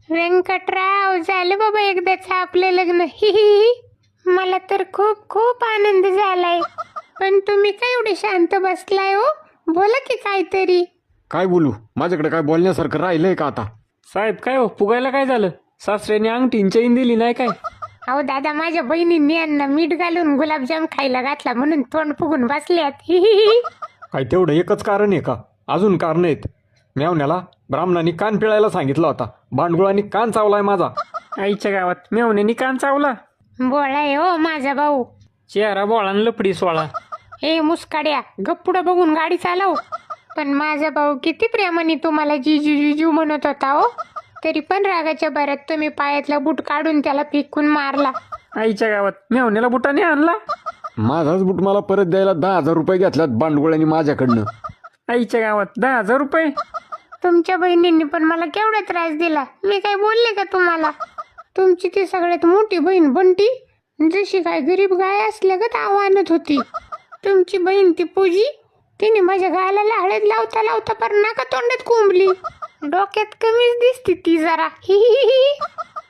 व्यंकटराव, झालं बाबा एकदाच आपलं लग्न. ही मला तर खूप खूप आनंद झालाय. पण तुम्ही काय एवढे शांत बसलाय हो? बोला की काहीतरी. काय बोलू? माझ्याकडे काय बोलण्यासारखं राहिलंय का आता? साहेब काय हो, फुगायला काय झालं? सासऱ्याने अंगठीन चैन दिली नाही काय? अहो दादा, माझ्या बहिणींनी यांना मीठ घालून गुलाबजाम खायला घातला म्हणून तोंड फुगून बसल्यात. काय तेवढं एकच कारण आहे का? अजून कारण आहेत. मेवण्याला ब्राह्मणांनी कान पिळायला सांगितला होता, भांडगुळांनी कान चावलाय माझा. आईच्या गावात मेवण्यानी कान चावला. बोळा आहे हो माझा भाऊ. चेहरा बोळान लपडी सोळा. हे मुस्काड्या, गप्पुडं बघून गाडी चालव. पण माझा भाऊ किती प्रेमाने तुम्हाला जिजू जिजू म्हणत होता हो. तरी पण रागाच्या भरात तुम्ही पायातला बूट काढून त्याला फेकून मारला. आईच्या गावात मेवण्याला बुटाने आणला. माझाच बूट मला परत द्यायला 10,000 रुपये घेतल्यात भांडगुळ्यांनी माझ्याकडनं. आईच्या गावात 10,000 रुपये. तुमच्या बहिणींनी पण मला केवढा त्रास दिला. मी काय बोलले का तुम्हाला? तुमची ती सगळ्यात मोठी बहीण बंटी जशी काय गरीब गाय असल्यागत आव्हानत होती. तुमची बहीण ती पूजी, तिने माझ्या गालाला हळद लावता लावता पर नाका तोंडात कोंबली. डोक्यात कमीच दिसती ती जरा. ही.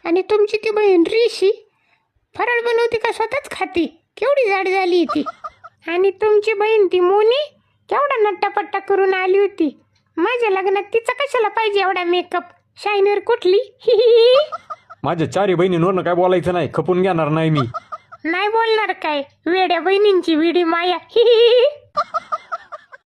आणि तुमची ती बहीण रिशी फराळ बनवती का स्वतःच खाती? केवढी जाड झाली ती. आणि तुमची बहीण ती मोनी केवढा नट्टापट्टा करून आली होती. माझ्या लग्नात तिचा कशाला पाहिजे एवढा मेकअप? शायनर कुठली? माझ्या 4 बहिणींवरनं काय बोलायचं नाही, खपून घेणार नाही मी. नाही बोलणार काय? वेड्या बहिणींची विडी माया.